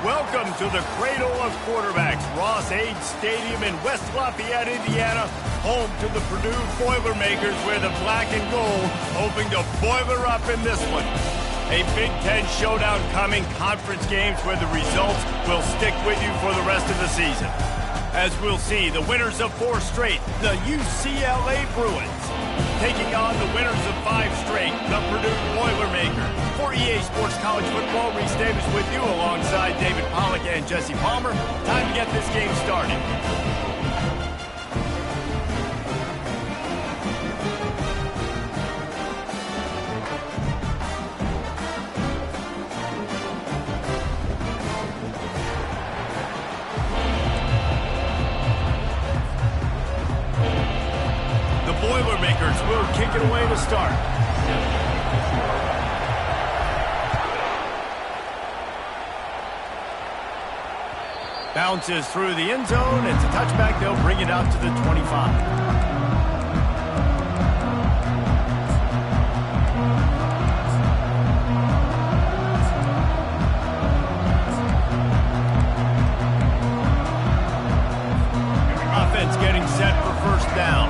Welcome to the Cradle of Quarterbacks, Ross-Ade Stadium in West Lafayette, Indiana, home to the Purdue Boilermakers, where the black and gold hoping to boiler up in this one. A Big Ten showdown coming, conference games where the results will stick with you for the rest of the season. As we'll see, the winners of 4 straight, the UCLA Bruins, taking on the winners of 5 straight, the Purdue Boilermakers. For EA Sports College Football, Reese Davis with you alongside David Pollack and Jesse Palmer. Time to get this game started. Boilermakers will kick it away to start. Bounces through the end zone. It's a touchback. They'll bring it out to the 25. Getting set for first down.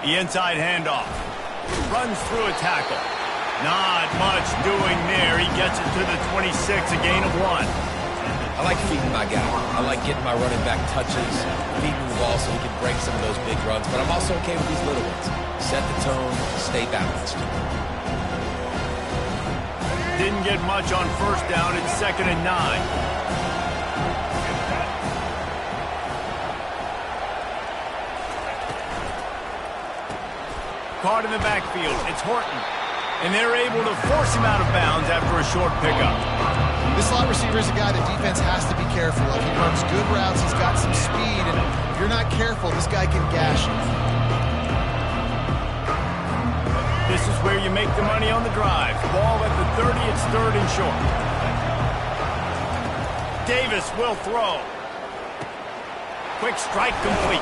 The inside handoff. Runs through a tackle. Not much doing there. He gets it to the 26, a gain of 1. I like feeding my guy. I like getting my running back touches, feeding the ball so he can break some of those big runs. But I'm also okay with these little ones. Set the tone, stay balanced. Didn't get much on first down. It's 2nd and 9. Caught in the backfield. It's Horton. And they're able to force him out of bounds after a short pickup. This slot receiver is a guy the defense has to be careful of. He runs good routes. He's got some speed. And if you're not careful, this guy can gash you. This is where you make the money on the drive. Ball at the 30, it's 3rd and short. Davis will throw. Quick strike complete.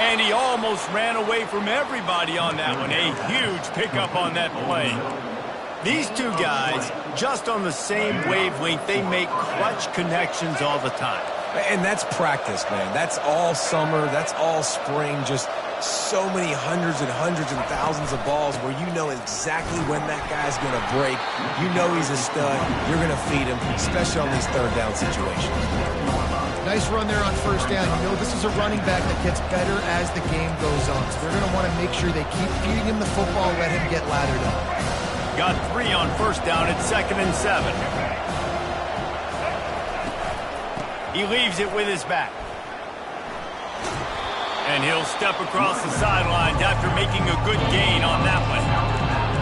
And he almost ran away from everybody on that one. A huge pickup on that play. These two guys, just on the same wavelength, they make clutch connections all the time. And that's practice, man. That's all summer. That's all spring. Just so many hundreds and thousands of balls where you know exactly when that guy's going to break. You know he's a stud. You're going to feed him, especially on these 3rd down situations. Nice run there on first down. You know this is a running back that gets better as the game goes on. So they're going to want to make sure they keep feeding him the football, let him get laddered up. Got 3 on first down. It's 2nd and 7. He leaves it with his back. And he'll step across the sidelines after making a good gain on that one.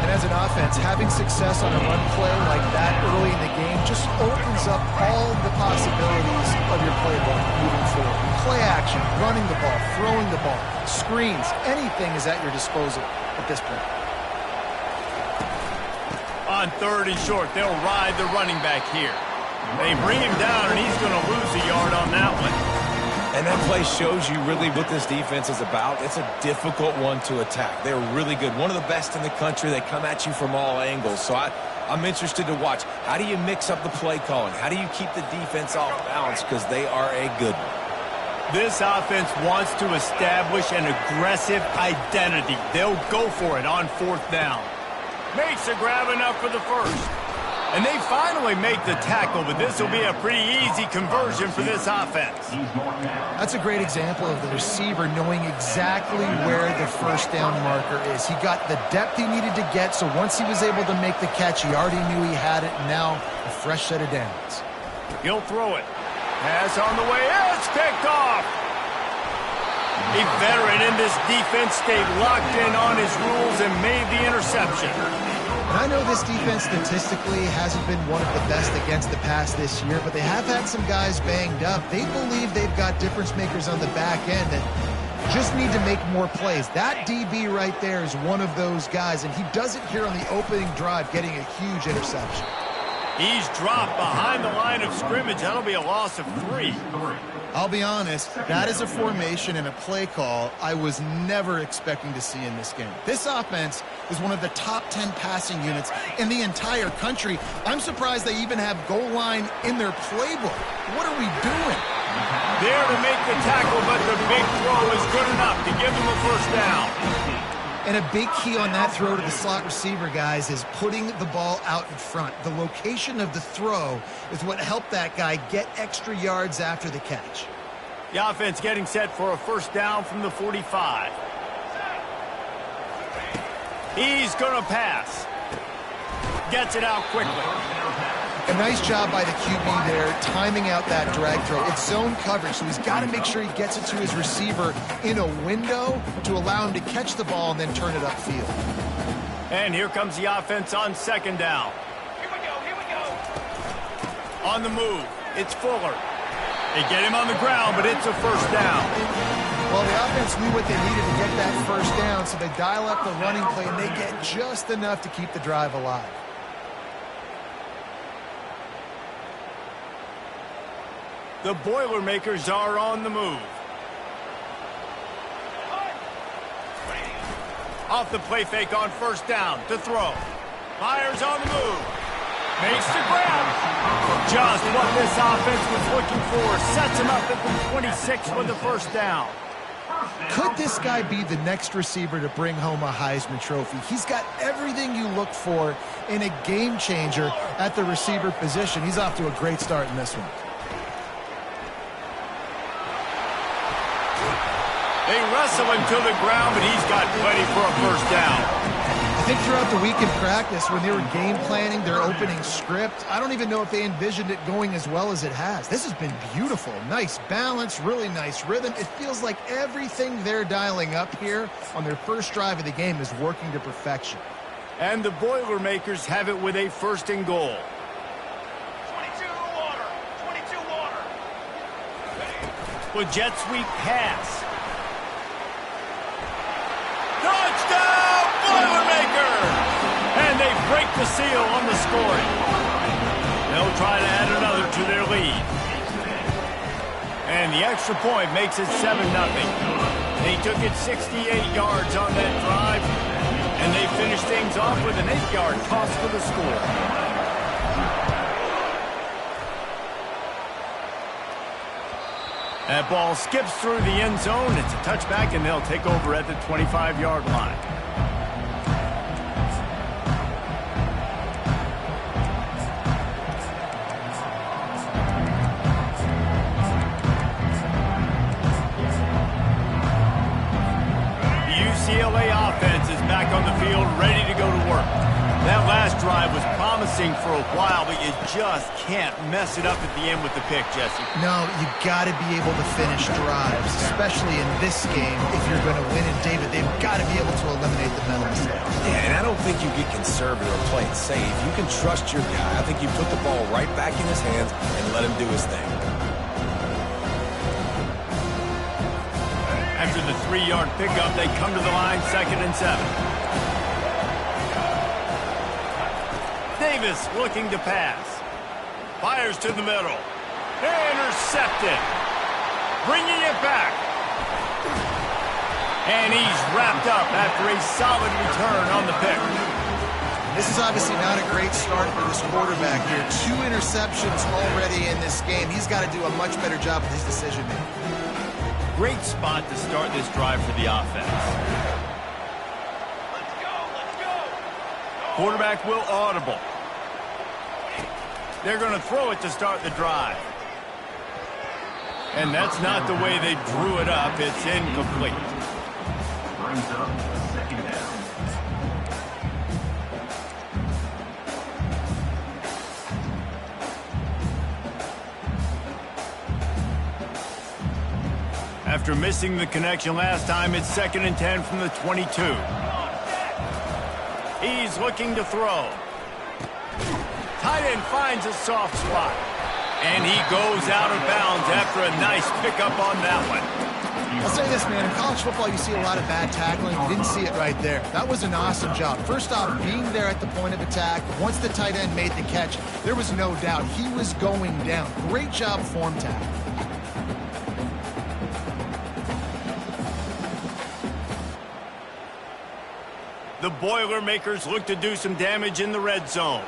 And as an offense, having success on a run play like that early in the game just opens up all the possibilities of your playbook moving forward. Play action, running the ball, throwing the ball, screens, anything is at your disposal at this point. On 3rd and short, they'll ride the running back here. They bring him down, and he's going to lose a yard on that one. And that play shows you really what this defense is about. It's a difficult one to attack. They're really good. One of the best in the country. They come at you from all angles. So I'm interested to watch. How do you mix up the play calling? How do you keep the defense off balance? Because they are a good one. This offense wants to establish an aggressive identity. They'll go for it on 4th down. Makes a grab enough for the first. And they finally make the tackle, but this will be a pretty easy conversion for this offense. That's a great example of the receiver knowing exactly where the first down marker is. He got the depth he needed to get, so once he was able to make the catch, he already knew he had it, and now a fresh set of downs. He'll throw it. Pass on the way. It's picked off. A veteran in this defense stayed locked in on his rules and made the interception. And I know this defense statistically hasn't been one of the best against the pass this year, but they have had some guys banged up. They believe they've got difference makers on the back end that just need to make more plays. That DB right there is one of those guys, and he does it here on the opening drive, getting a huge interception. He's dropped behind the line of scrimmage. That'll be a loss of 3. I'll be honest, that is a formation and a play call I was never expecting to see in this game. This offense is one of the top 10 passing units in the entire country. I'm surprised they even have goal line in their playbook. What are we doing? There to make the tackle, but the big throw is good enough to give him a first down. And a big key on that throw to the slot receiver, guys, is putting the ball out in front. The location of the throw is what helped that guy get extra yards after the catch. The offense getting set for a first down from the 45. He's going to pass. Gets it out quickly. A nice job by the QB there, timing out that drag throw. It's zone coverage, so he's got to make sure he gets it to his receiver in a window to allow him to catch the ball and then turn it upfield. And here comes the offense on second down. Here we go. On the move, it's Fuller. They get him on the ground, but it's a first down. Well, the offense knew what they needed to get that first down, so they dial up the running play, and they get just enough to keep the drive alive. The Boilermakers are on the move. Off the play fake on first down to throw. Fires on the move. Makes the grab. Just what this offense was looking for. Sets him up at the 26 for the first down. Could this guy be the next receiver to bring home a Heisman Trophy? He's got everything you look for in a game changer at the receiver position. He's off to a great start in this one. They wrestle him to the ground, but he's got plenty for a first down. I think throughout the week in practice, when they were game planning their opening script, I don't even know if they envisioned it going as well as it has. This has been beautiful. Nice balance, really nice rhythm. It feels like everything they're dialing up here on their first drive of the game is working to perfection. And the Boilermakers have it with a first and goal. 22 water. With jet sweep pass. Touchdown, Boilermakers! And they break the seal on the scoring. They'll try to add another to their lead. And the extra point makes it 7-0. They took it 68 yards on that drive, and they finished things off with an 8-yard toss for the score. That ball skips through the end zone. It's a touchback, and they'll take over at the 25-yard line. The UCLA offense is back on the field, ready to go to work. That last drive was promising for a while, but you just can't mess it up at the end with the pick, Jesse. No, you got to be able to finish drives, especially in this game. If you're going to win, and David, they've got to be able to eliminate the mental mistakes. Yeah, and I don't think you get conservative or play it safe. You can trust your guy. I think you put the ball right back in his hands and let him do his thing. After the 3-yard pickup, they come to the line, 2nd and 7. Davis looking to pass. Fires to the middle. Intercepted. Bringing it back. And he's wrapped up after a solid return on the pick. This is obviously not a great start for this quarterback here. 2 interceptions already in this game. He's got to do a much better job with his decision-making. Great spot to start this drive for the offense. Let's go. Quarterback will audible. They're going to throw it to start the drive. And that's not the way they drew it up. It's incomplete. Brings up second down. After missing the connection last time, it's 2nd and 10 from the 22. He's looking to throw. Tight end finds a soft spot. And he goes out of bounds after a nice pickup on that one. I'll say this, man. In college football, you see a lot of bad tackling. You didn't see it right there. That was an awesome job. First off, being there at the point of attack. Once the tight end made the catch, there was no doubt he was going down. Great job form tackle. The Boilermakers look to do some damage in the red zone.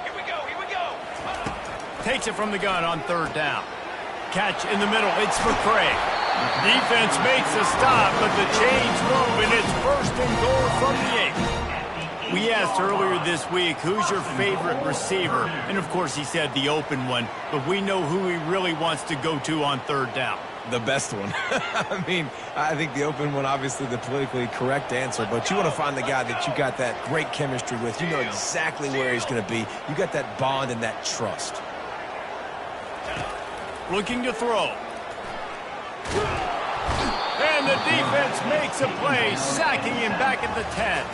Here we go, here we go. Takes it from the gun on third down. Catch in the middle, it's for Craig. Defense makes a stop, but the chains move, and it's first and goal from the 8. We asked earlier this week, who's your favorite receiver? And of course he said the open one, but we know who he really wants to go to on third down. The best one. I mean, I think the open one, obviously the politically correct answer, but you want to find the guy that you got that great chemistry with. You know exactly where he's going to be. You got that bond and that trust. Looking to throw. And the defense makes a play, sacking him back at the 10.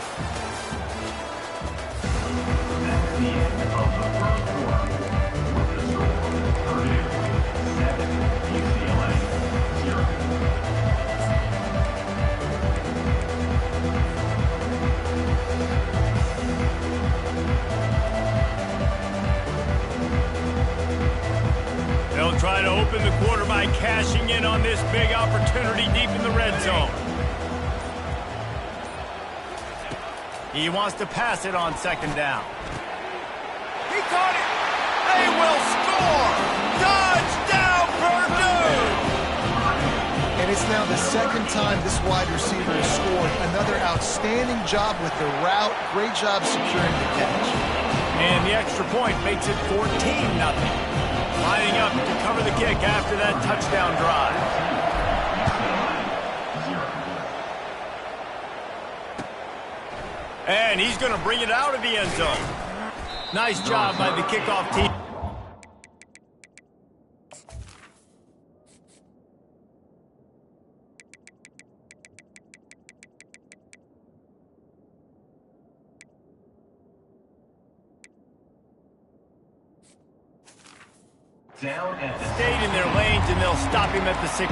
They'll try to open the quarter by cashing in on this big opportunity deep in the red zone. He wants to pass it on second down. He caught it! They will score! Touchdown, Purdue! And it's now the second time this wide receiver has scored. Another outstanding job with the route. Great job securing the catch. And the extra point makes it 14-0. Lining up to cover the kick after that touchdown drive. And he's going to bring it out of the end zone. Nice job by the kickoff team. Down at the Stayed in their lanes, and they'll stop him at the 16.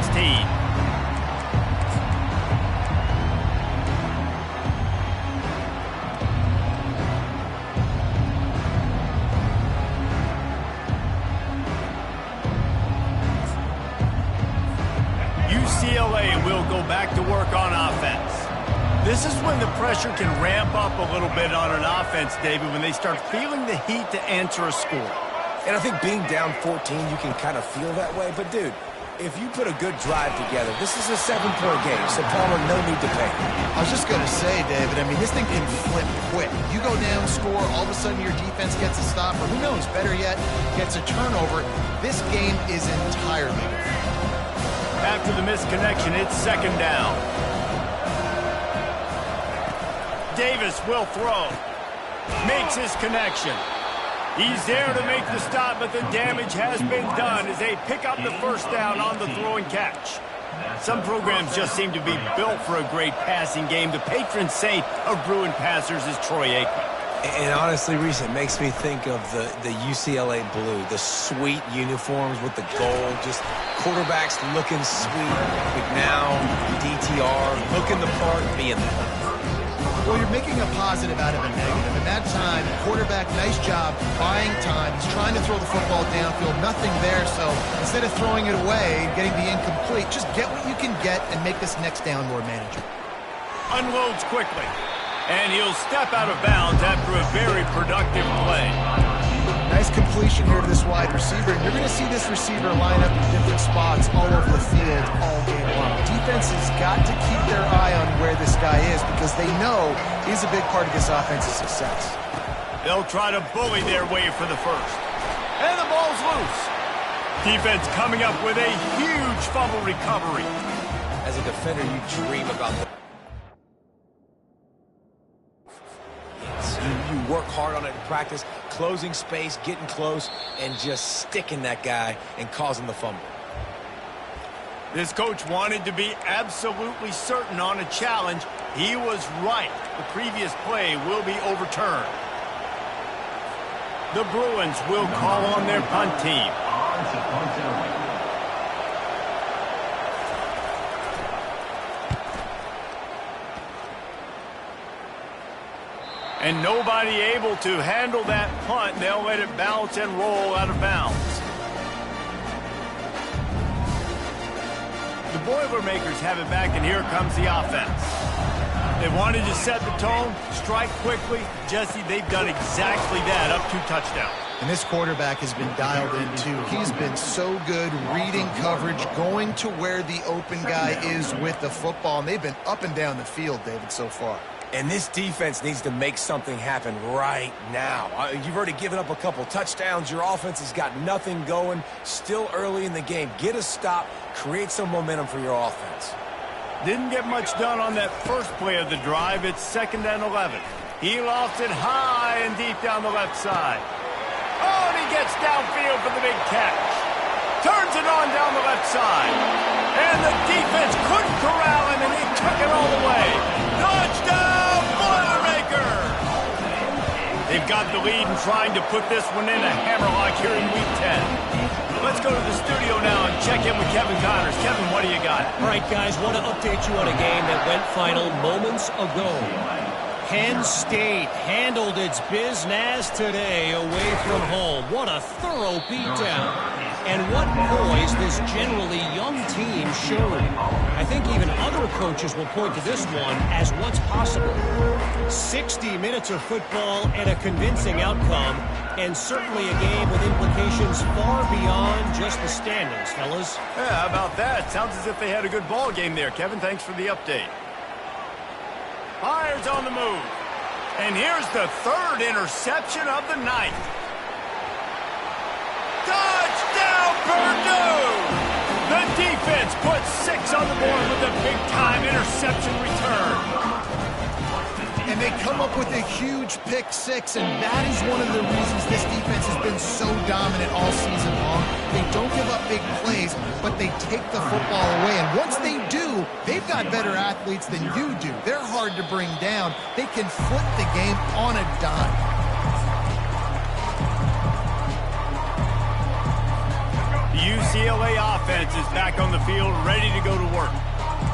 UCLA will go back to work on offense. This is when the pressure can ramp up a little bit on an offense, David, when they start feeling the heat to answer a score. And I think being down 14, you can kind of feel that way. But, dude, if you put a good drive together, this is a 7-point game, so Palmer, no need to pay. I was just going to say, David, I mean, this thing can flip quick. You go down, score, all of a sudden your defense gets a stop, or who knows, better yet, gets a turnover. This game is entirely different. After the missed connection, it's second down. Davis will throw. Makes his connection. He's there to make the stop, but the damage has been done as they pick up the first down on the throwing catch. Some programs just seem to be built for a great passing game. The patron saint of Bruin passers is Troy Aikman. And honestly, Reese, it makes me think of the UCLA blue, the sweet uniforms with the gold, just quarterbacks looking sweet. McNown, DTR, looking the part, being the part. Well, you're making a positive out of a negative. In that time, quarterback, nice job, buying time. He's trying to throw the football downfield, nothing there. So instead of throwing it away and getting the incomplete, just get what you can get and make this next down more manageable. Unloads quickly, and he'll step out of bounds after a very productive play. Nice completion here to this wide receiver. You're going to see this receiver line up in different spots all over the field all game long. Defense has got to keep their eye on where this guy is because they know he's a big part of this offense's success. They'll try to bully their way for the first. And the ball's loose. Defense coming up with a huge fumble recovery. As a defender, you dream about the... You work hard on it in practice, closing space, getting close, and just sticking that guy and causing the fumble. This coach wanted to be absolutely certain on a challenge. He was right. The previous play will be overturned. The Bruins will call on their punt team. And nobody able to handle that punt. They'll let it bounce and roll out of bounds. The Boilermakers have it back, and here comes the offense. They wanted to set the tone, strike quickly. Jesse, they've done exactly that, up 2 touchdowns. And this quarterback has been dialed in, too. He's been so good reading coverage, going to where the open guy is with the football. And they've been up and down the field, David, so far. And this defense needs to make something happen right now. You've already given up a couple touchdowns. Your offense has got nothing going. Still early in the game. Get a stop. Create some momentum for your offense. Didn't get much done on that first play of the drive. It's 2nd and 11. He lofts it high and deep down the left side. Oh, and he gets downfield for the big catch. Turns it on down the left side. And the defense couldn't corral him, and he took it all the way. Touchdown, Boilermakers! They've got the lead and trying to put this one in a hammerlock here in Week 10. Let's go to the studio now and check in with Kevin Connors. Kevin, what do you got? All right, guys, want to update you on a game that went final moments ago. Penn State handled its business today away from home. What a thorough beatdown. And what poise this generally young team showed. I think even other coaches will point to this one as what's possible. 60 minutes of football and a convincing outcome, and certainly a game with implications far beyond just the standings, fellas. Yeah, how about that? Sounds as if they had a good ball game there. Kevin, thanks for the update. Fires on the move. And here's the 3rd interception of the night. Touchdown, Purdue! The defense puts 6 on the board with a big-time interception return. And they come up with a huge pick 6, and that is one of the reasons this defense has been so dominant all season long. They don't give up big plays, but they take the football away. And once they do, they've got better athletes than you do. They're hard to bring down. They can flip the game on a dime. The UCLA offense is back on the field, ready to go to work.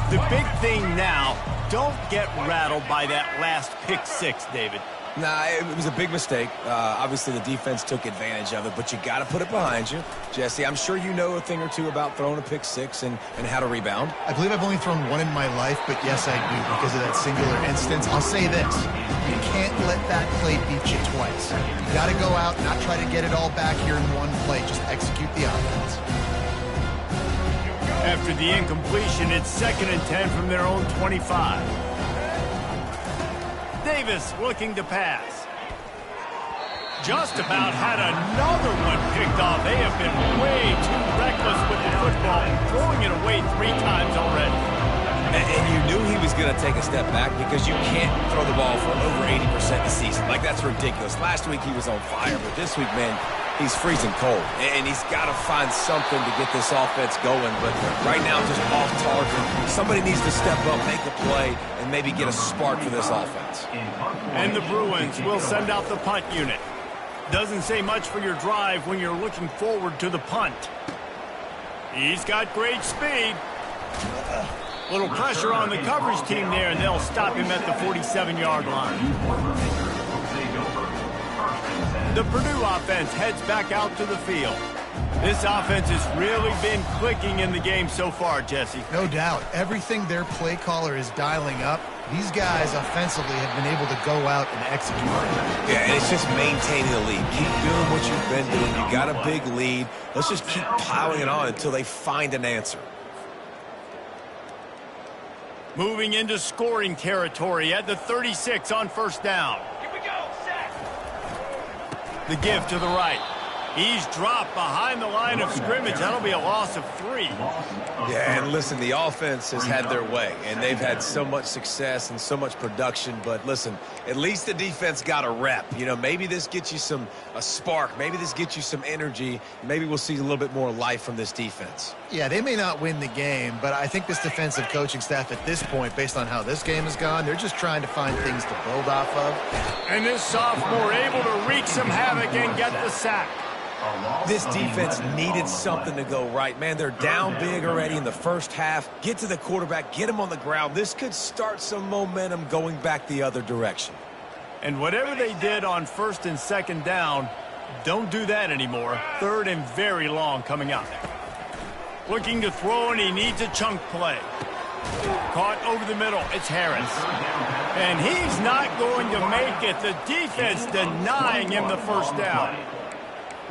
The big thing now, don't get rattled by that last pick 6, David. Nah, it was a big mistake. Obviously, the defense took advantage of it, but you got to put it behind you. Jesse, I'm sure you know a thing or two about throwing a pick 6 and how to rebound. I believe I've only thrown one in my life, but yes, I do because of that singular instance. I'll say this. You can't let that play beat you twice. You got to go out, not try to get it all back here in one play. Just execute the offense. After the incompletion, it's 2nd and 10 from their own 25. Davis looking to pass. Just about had another one picked off. They have been way too reckless with the football, throwing it away 3 times already. And you knew he was going to take a step back because you can't throw the ball for over 80% of the season. Like, that's ridiculous. Last week he was on fire, but this week, man, he's freezing cold. And he's got to find something to get this offense going. But right now, just off target. Somebody needs to step up, make a play, and maybe get a spark for this offense. And the Bruins will send out the punt unit. Doesn't say much for your drive when you're looking forward to the punt. He's got great speed. Little pressure on the coverage team there, and they'll stop him at the 47-yard line. The Purdue offense heads back out to the field. This offense has really been clicking in the game so far, Jesse. No doubt. Everything their play caller is dialing up, these guys offensively have been able to go out and execute. Yeah, and it's just maintaining the lead. Keep doing what you've been doing. You got a big lead. Let's just keep piling it on until they find an answer. Moving into scoring territory at the 36 on 1st down. Here we go, set. The give to the right. He's dropped behind the line of scrimmage. That'll be a loss of 3. Yeah, and listen, the offense has had their way, and they've had so much success and so much production. But listen, at least the defense got a rep. You know, maybe this gets you a spark. Maybe this gets you some energy. Maybe we'll see a little bit more life from this defense. Yeah, they may not win the game, but I think this defensive coaching staff at this point, based on how this game has gone, they're just trying to find things to build off of. And this sophomore able to wreak some havoc and get the sack. This defense needed something to go right. Man, they're down big already in the first half. Get to the quarterback, get him on the ground. This could start some momentum going back the other direction. And whatever they did on first and second down, don't do that anymore. Third and very long coming up. Looking to throw, and he needs a chunk play. Caught over the middle. It's Harris. And he's not going to make it. The defense denying him the first down.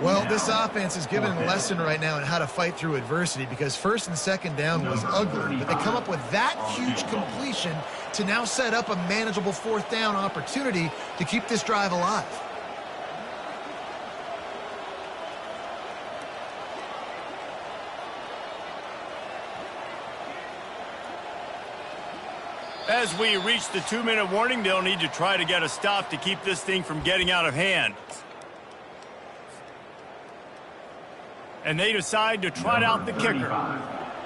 Well, this offense is given a lesson right now on how to fight through adversity, because first and second down was ugly, but they come up with that huge completion to now set up a manageable fourth down opportunity to keep this drive alive. As we reach the 2-minute warning, they'll need to try to get a stop to keep this thing from getting out of hand. And they decide to trot out the kicker.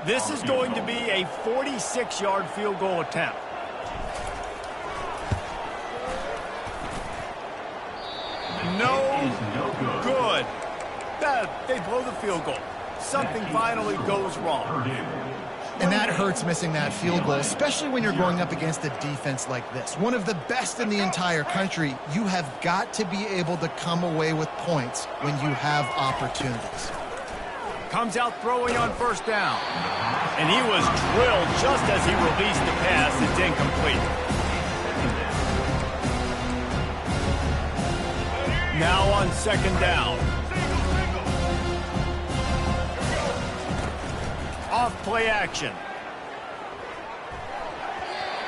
This is going to be a 46-yard field goal attempt. No good. They blow the field goal. Something finally goes wrong. And that hurts, missing that field goal, especially when you're going up against a defense like this. One of the best in the entire country. You have got to be able to come away with points when you have opportunities. Comes out throwing on first down. And he was drilled just as he released the pass. It's incomplete. Now on second down. Off play action.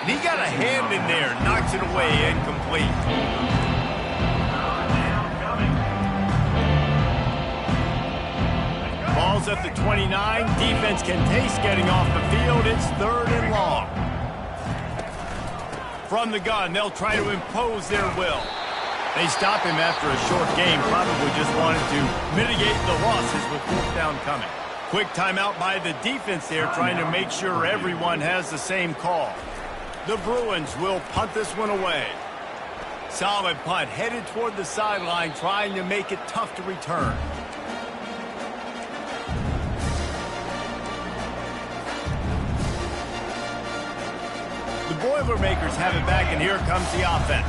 And he got a hand in there, knocks it away, incomplete. Ball's at the 29. Defense can taste getting off the field. It's third and long. From the gun, they'll try to impose their will. They stop him after a short game, probably just wanted to mitigate the losses with fourth down coming. Quick timeout by the defense there, trying to make sure everyone has the same call. The Bruins will punt this one away. Solid punt, headed toward the sideline, trying to make it tough to return. The Boilermakers have it back, and here comes the offense.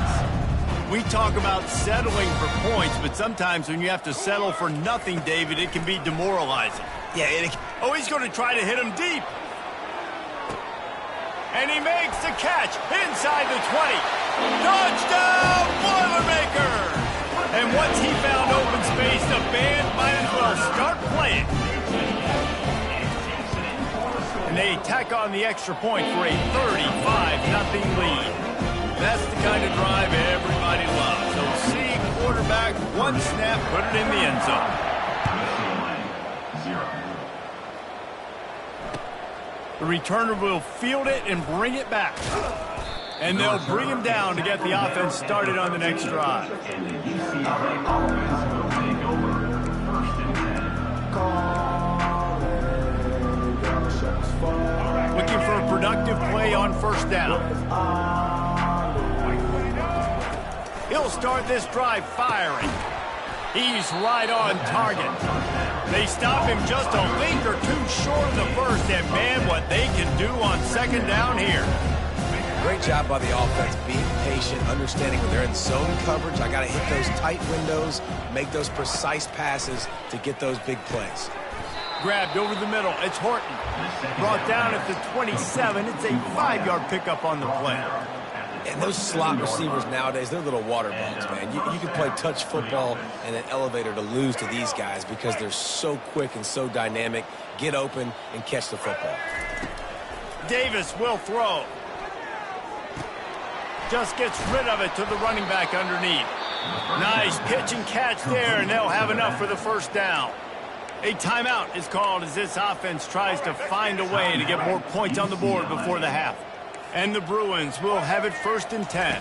We talk about settling for points, but sometimes when you have to settle for nothing, David, it can be demoralizing. Yeah, Oh, he's going to try to hit him deep. And he makes the catch inside the 20. Touchdown, Boilermakers! And once he found open space, the band might as well start playing. And they tack on the extra point for a 35-0 lead. That's the kind of drive everybody loves. So see quarterback, one snap, put it in the end zone. The returner will field it and bring it back. And they'll bring him down to get the offense started on the next drive. Looking for a productive play on first down. He'll start this drive firing. He's right on target. They stop him just a link or two short of the first, and man, what they can do on second down here. Great job by the offense, being patient, understanding when they're in zone coverage. I got to hit those tight windows, make those precise passes to get those big plays. Grabbed over the middle. It's Horton. Brought down at the 27. It's a 5-yard pickup on the play. And those slot receivers nowadays, they're little water bugs, man. You can play touch football in an elevator to lose to these guys because they're so quick and so dynamic. Get open and catch the football. Davis will throw. Just gets rid of it to the running back underneath. Nice pitch and catch there, and they'll have enough for the first down. A timeout is called as this offense tries to find a way to get more points on the board before the half. And the Bruins will have it first and 10.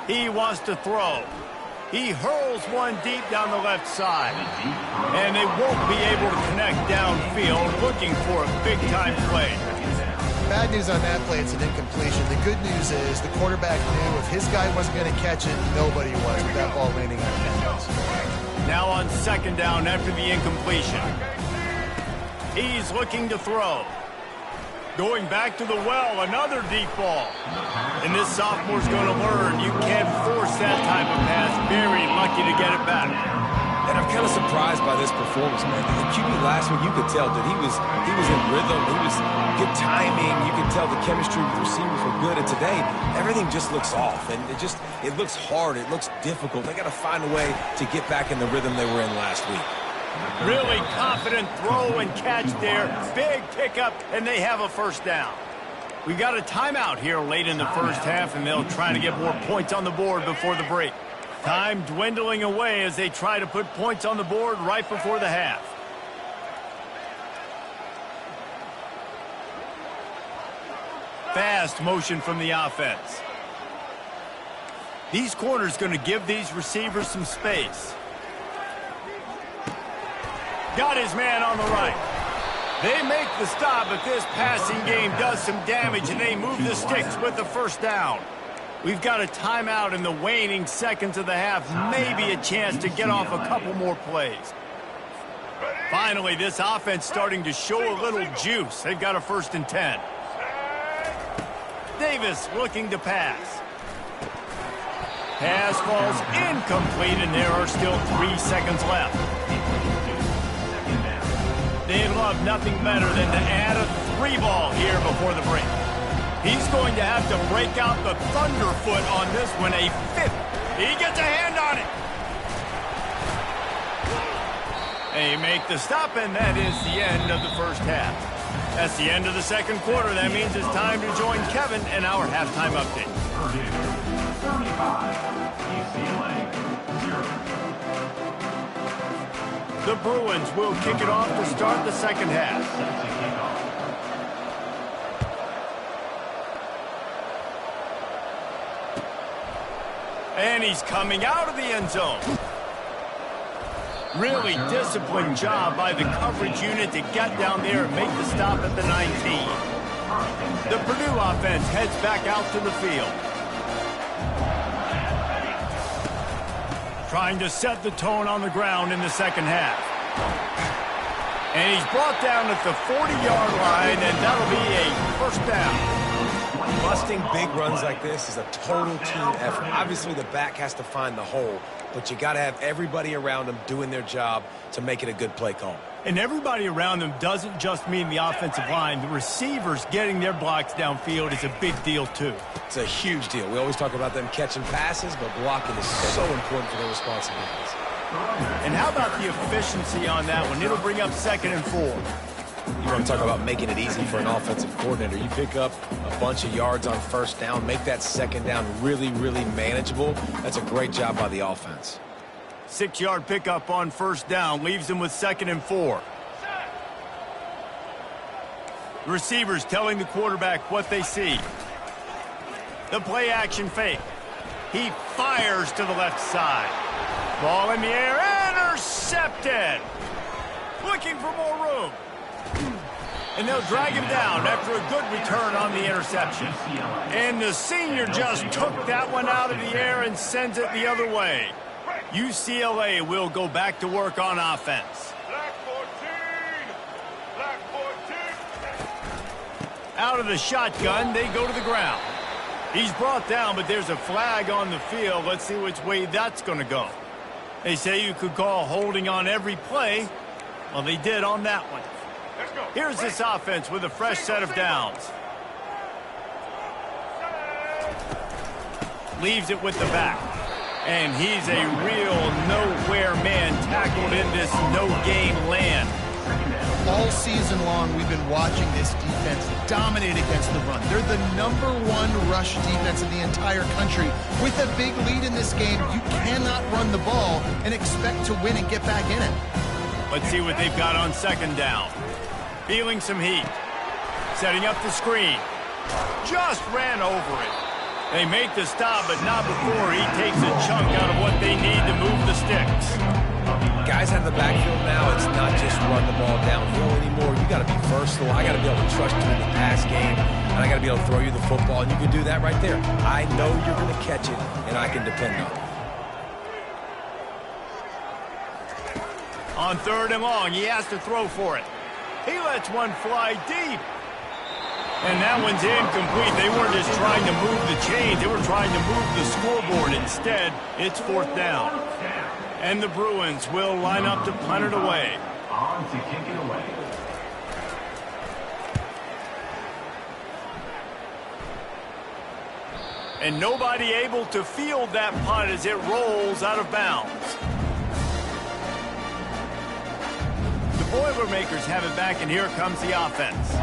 He wants to throw. He hurls one deep down the left side. And they won't be able to connect downfield, looking for a big-time play. Bad news on that play, it's an incompletion. The good news is the quarterback knew if his guy wasn't going to catch it, nobody was with that ball landing on his hands. Now on second down after the incompletion. He's looking to throw. Going back to the well, another deep ball. And this sophomore's going to learn you can't force that type of pass. Very lucky to get it back. And I'm kind of surprised by this performance, man. The QB last week, you could tell that he was in rhythm. He was good timing. You could tell the chemistry with receivers were good. And today, everything just looks off. And it looks hard. It looks difficult. They got to find a way to get back in the rhythm they were in last week. Really confident throw and catch there. Big pickup, and they have a first down. We got a timeout here late in the first half, and they'll try to get more points on the board before the break. Time dwindling away as they try to put points on the board right before the half. Fast motion from the offense. These corners going to give these receivers some space. Got his man on the right. They make the stop, but this passing game does some damage, and they move the sticks with the first down. We've got a timeout in the waning seconds of the half. Maybe a chance to get off a couple more plays. Finally, this offense starting to show a little juice. They've got a 1st and 10. Davis looking to pass. Pass falls incomplete, and there are still 3 seconds left. They'd love nothing better than to add a 3 ball here before the break. He's going to have to break out the thunderfoot on this one, a 5th. He gets a hand on it. They make the stop, and that is the end of the first half. That's the end of the second quarter. That means it's time to join Kevin in our halftime update. Purdue, 35, UCLA, 0. The Bruins will kick it off to start the second half. And he's coming out of the end zone. Really disciplined job by the coverage unit to get down there and make the stop at the 19. The Purdue offense heads back out to the field. Trying to set the tone on the ground in the second half. And he's brought down at the 40-yard line, and that'll be a first down. Busting big runs like this is a total team effort. Obviously, the back has to find the hole, but you got to have everybody around them doing their job to make it a good play call. And everybody around them doesn't just mean the offensive line. The receivers getting their blocks downfield is a big deal, too. It's a huge deal. We always talk about them catching passes, but blocking is so important for their responsibilities. And how about the efficiency on that one? It'll bring up 2nd and 4. You want to talk about making it easy for an offensive coordinator. You pick up a bunch of yards on first down, make that second down really, really manageable. That's a great job by the offense. 6-yard pickup on first down leaves them with 2nd and 4. The receivers telling the quarterback what they see. The play action fake. He fires to the left side. Ball in the air, intercepted. Looking for more room. And they'll drag him down after a good return on the interception. And the senior just took that one out of the air and sends it the other way. UCLA will go back to work on offense. Black 14! Out of the shotgun, they go to the ground. He's brought down, but there's a flag on the field. Let's see which way that's going to go. They say you could call holding on every play. Well, they did on that one. Here's this offense with a fresh set of downs. Leaves it with the back. And he's a real nowhere man tackled in this no-game land. All season long, we've been watching this defense dominate against the run. They're the #1 rush defense in the entire country. With a big lead in this game, you cannot run the ball and expect to win and get back in it. Let's see what they've got on second down. Feeling some heat. Setting up the screen. Just ran over it. They make the stop, but not before he takes a chunk out of what they need to move the sticks. Guys have the backfield now. It's not just run the ball downhill anymore. You got to be versatile. I got to be able to trust you in the pass game, and I got to be able to throw you the football, and you can do that right there. I know you're going to catch it, and I can depend on it. On 3rd and long, he has to throw for it. He lets one fly deep. And that one's incomplete. They weren't just trying to move the chains. They were trying to move the scoreboard. Instead, it's 4th down. And the Bruins will line up to punt it away. On to kick it away. And nobody able to field that punt as it rolls out of bounds. The Boilermakers have it back, and here comes the offense.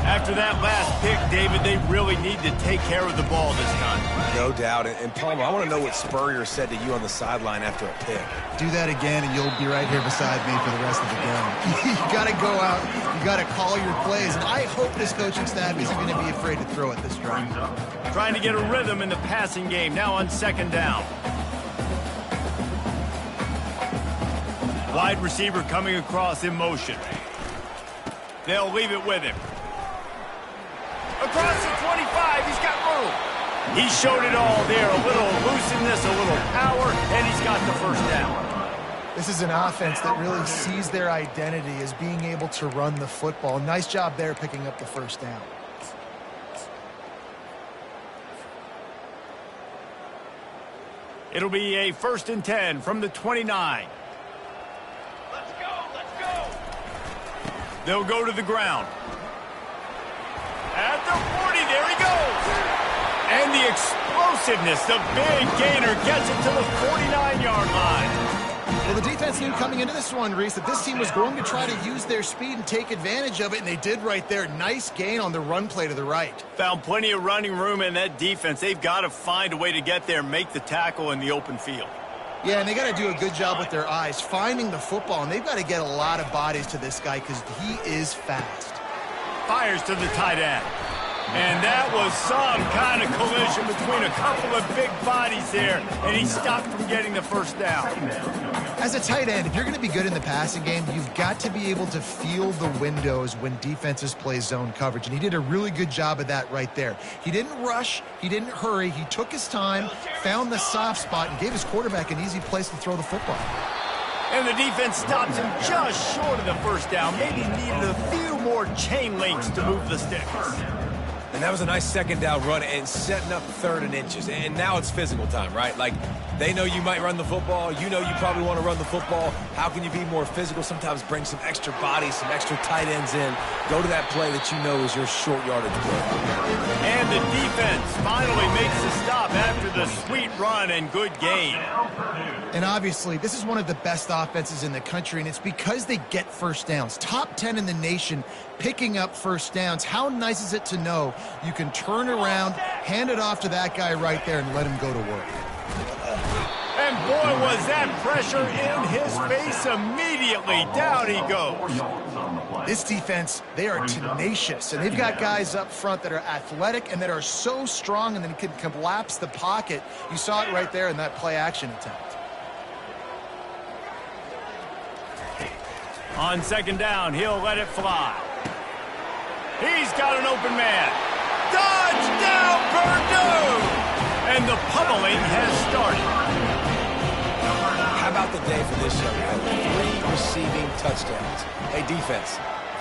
After that last pick, David, they really need to take care of the ball this time. No doubt. And Palmer, I want to know what Spurrier said to you on the sideline after a pick. Do that again, and you'll be right here beside me for the rest of the game. You got to go out. You got to call your plays. And I hope this coaching staff isn't going to be afraid to throw at this drive. Trying to get a rhythm in the passing game. Now on 2nd down. Wide receiver coming across in motion. They'll leave it with him. Across the 25, he's got room. He showed it all there. A little looseness, a little power, and he's got the 1st down. This is an offense that really sees their identity as being able to run the football. Nice job there picking up the 1st down. It'll be a 1st and 10 from the 29. Let's go. They'll go to the ground. At the 40, there he goes. And the explosiveness, the big gainer gets it to the 49-yard line. Well, the defense knew coming into this one, Reese, that this team was going to try to use their speed and take advantage of it, and they did right there. Nice gain on the run play to the right. Found plenty of running room in that defense. They've got to find a way to get there and make the tackle in the open field. Yeah, and they got to do a good job with their eyes, finding the football, and they've got to get a lot of bodies to this guy because he is fast. Fires to the tight end. And that was some kind of collision between a couple of big bodies there, and he stopped from getting the 1st down. As a tight end, if you're going to be good in the passing game, you've got to be able to feel the windows when defenses play zone coverage, and he did a really good job of that right there. He didn't rush, he didn't hurry, he took his time, found the soft spot, and gave his quarterback an easy place to throw the football. And the defense stops him just short of the 1st down. Maybe needed a few more chain links to move the sticks. And that was a nice 2nd down run and setting up 3rd and inches. And now it's physical time, right? Like, they know you might run the football. You know you probably want to run the football. How can you be more physical? Sometimes bring some extra bodies, some extra tight ends in. Go to that play that you know is your short yardage play. And the defense finally makes the stop after the sweet run and good gain. And obviously, this is one of the best offenses in the country, and it's because they get 1st downs. Top 10 in the nation picking up 1st downs. How nice is it to know you can turn around, hand it off to that guy right there, and let him go to work. And boy, was that pressure in his face immediately. Down he goes. This defense, they are tenacious, and they've got guys up front that are athletic and that are so strong and then can collapse the pocket. You saw it right there in that play-action attempt. On 2nd down, he'll let it fly. He's got an open man. Touchdown, Purdue! And the pummeling has started. How about the day for this young man? 3 receiving touchdowns. Hey, defense,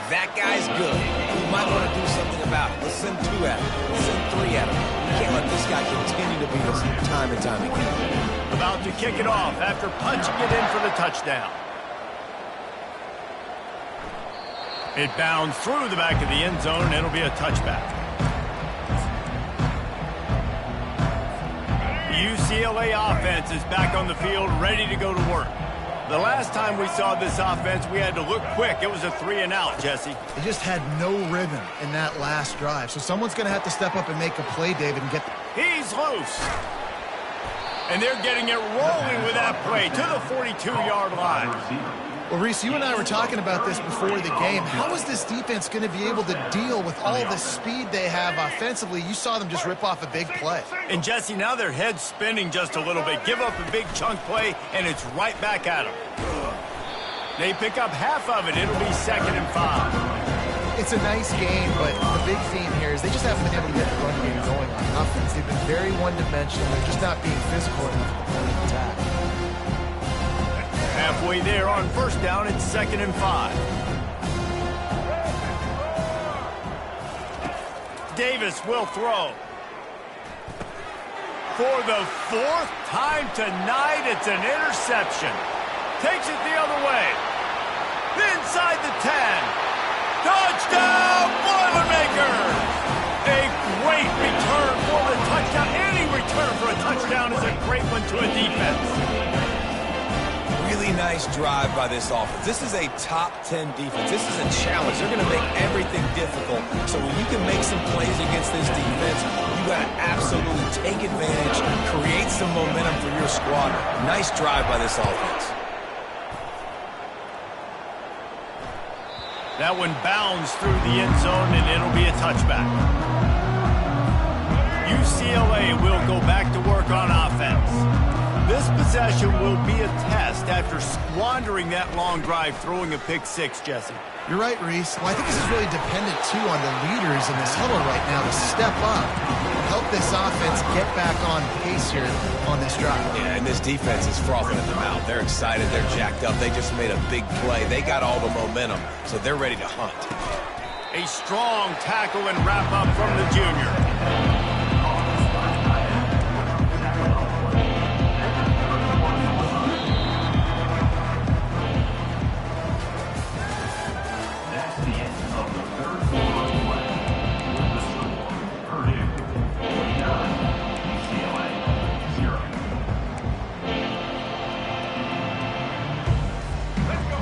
that guy's good. We might want to do something about it. Let's send 2 at him. Let's send 3 at him. We can't let this guy continue to beat us time and time again. About to kick it off after punching it in for the touchdown. It bounds through the back of the end zone, and it'll be a touchback. The UCLA offense is back on the field, ready to go to work. The last time we saw this offense, we had to look quick. It was a 3-and-out, Jesse. They just had no rhythm in that last drive. So someone's going to have to step up and make a play, David, and get... He's loose. And they're getting it rolling with that play to the 42-yard line. Well, Reese, you and I were talking about this before the game. How is this defense going to be able to deal with all the speed they have offensively? You saw them just rip off a big play. And, Jesse, now their head's spinning just a little bit. Give up a big chunk play, and it's right back at them. They pick up half of it. It'll be 2nd and 5. It's a nice game, but the big theme here is they just haven't been able to get the run game going on offense. They've been very one-dimensional. They're just not being physical enough to play the attack. Halfway there on 1st down, it's 2nd and 5. Davis will throw. For the fourth time tonight, it's an interception. Takes it the other way. Inside the 10. Touchdown, Boilermakers! A great return for the touchdown. Any return for a touchdown is a great one to a defense. Really nice drive by this offense. This is a top 10 defense. This is a challenge. They're going to make everything difficult. So when you can make some plays against this defense, you got to absolutely take advantage, create some momentum for your squad. Nice drive by this offense. That one bounds through the end zone, and it'll be a touchback. UCLA will go back to work on offense. This possession will be a test after squandering that long drive, throwing a pick six, Jesse. You're right, Reese. Well, I think this is really dependent, too, on the leaders in this huddle right now to step up and help this offense get back on pace here on this drive. Yeah, and this defense is frothing at the mouth. They're excited. They're jacked up. They just made a big play. They got all the momentum, so they're ready to hunt. A strong tackle and wrap-up from the junior.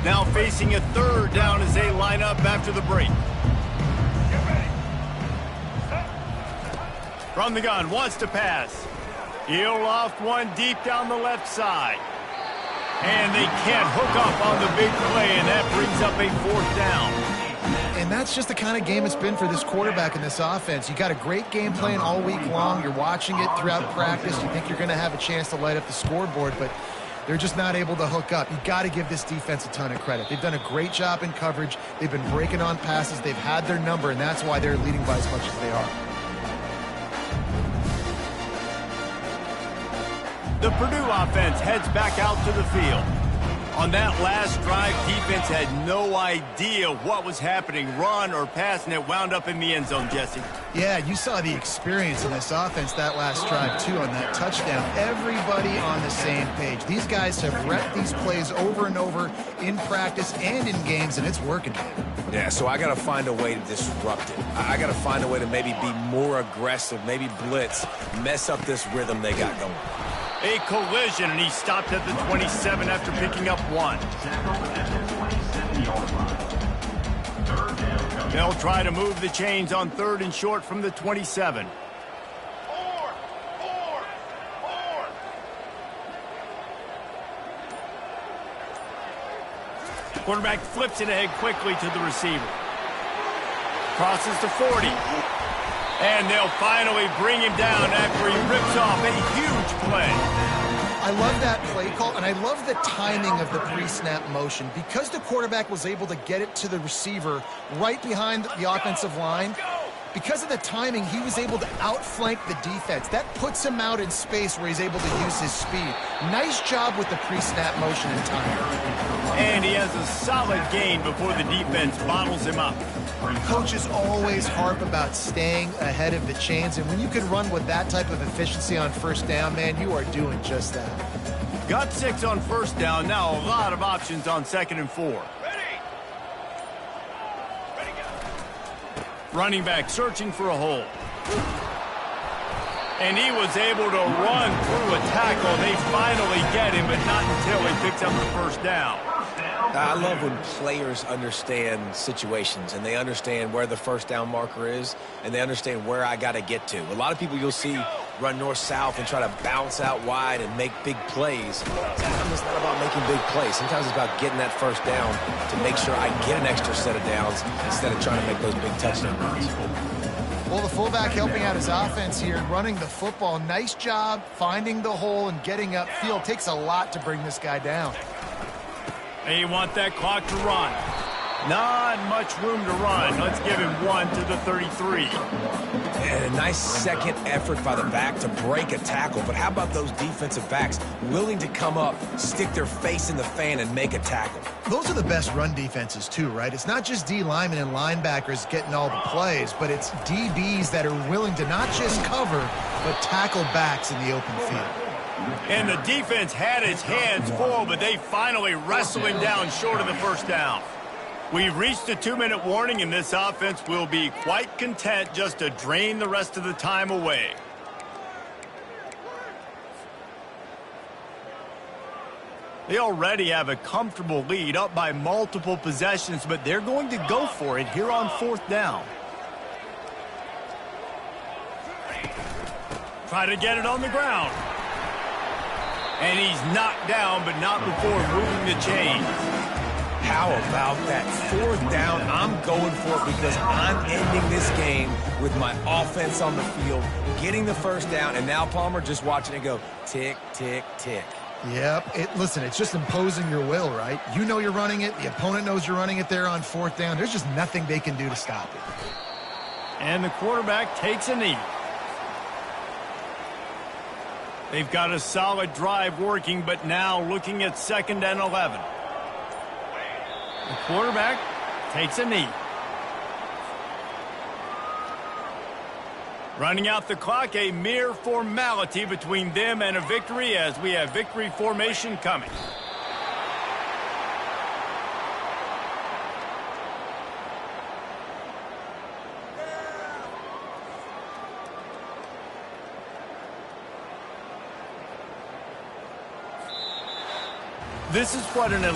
Now facing a third down as they line up after the break. From the gun, wants to pass. He'll loft one deep down the left side. And they can't hook up on the big play, and that brings up a fourth down. And that's just the kind of game it's been for this quarterback in this offense. You got a great game plan all week long. You're watching it throughout practice. You think you're going to have a chance to light up the scoreboard, but they're just not able to hook up. You got to give this defense a ton of credit. They've done a great job in coverage. They've been breaking on passes. They've had their number, and that's why they're leading by as much as they are. The Purdue offense heads back out to the field. On that last drive, defense had no idea what was happening, run or pass, and it wound up in the end zone, Jesse. Yeah, you saw the experience in this offense that last drive, too, on that touchdown. Everybody on the same page. These guys have repped these plays over and over in practice and in games, and it's working. Yeah, so I got to find a way to disrupt it. I got to find a way to maybe be more aggressive, maybe blitz, mess up this rhythm they got going. A collision, and he stopped at the 27 after picking up one. They'll try to move the chains on third and short from the 27. Quarterback flips it ahead quickly to the receiver. Crosses to 40. And they'll finally bring him down after he rips off a huge play. I love that play call, and I love the timing of the pre-snap motion. Because the quarterback was able to get it to the receiver right behind the offensive line, because of the timing, he was able to outflank the defense. That puts him out in space where he's able to use his speed. Nice job with the pre-snap motion and timing. And he has a solid gain before the defense bottles him up. Coaches always harp about staying ahead of the chains, and when you can run with that type of efficiency on first down, man, you are doing just that. Got 6 on first down. Now a lot of options on 2nd and 4. Running back searching for a hole. And he was able to run through a tackle. They finally get him, but not until he picks up the first down. I love when players understand situations and they understand where the first down marker is and they understand where I got to get to. A lot of people you'll see run north-south and try to bounce out wide and make big plays. Sometimes it's not about making big plays. Sometimes it's about getting that first down to make sure I get an extra set of downs instead of trying to make those big touchdown runs. Well, the fullback helping out his offense here, running the football. Nice job finding the hole and getting upfield. Takes a lot to bring this guy down. They want that clock to run. Not much room to run. Let's give him 1 to the 33. And a nice second effort by the back to break a tackle. But how about those defensive backs willing to come up, stick their face in the fan, and make a tackle? Those are the best run defenses too, right? It's not just D linemen and linebackers getting all the plays, but it's DBs that are willing to not just cover, but tackle backs in the open field. And the defense had its hands full, but they finally wrestled him down short of the first down. We've reached a 2-minute warning, and this offense will be quite content just to drain the rest of the time away. They already have a comfortable lead, up by multiple possessions, but they're going to go for it here on 4th down. Try to get it on the ground. And he's knocked down, but not before moving the chains. How about that 4th down? I'm going for it because I'm ending this game with my offense on the field, getting the first down, and now Palmer just watching it go tick, tick, tick. Yep. Listen, it's just imposing your will, right? You know you're running it. The opponent knows you're running it there on 4th down. There's just nothing they can do to stop it. And the quarterback takes a knee. They've got a solid drive working, but now looking at 2nd and 11. The quarterback takes a knee. Running out the clock, a mere formality between them and a victory as we have victory formation coming. This is what an elite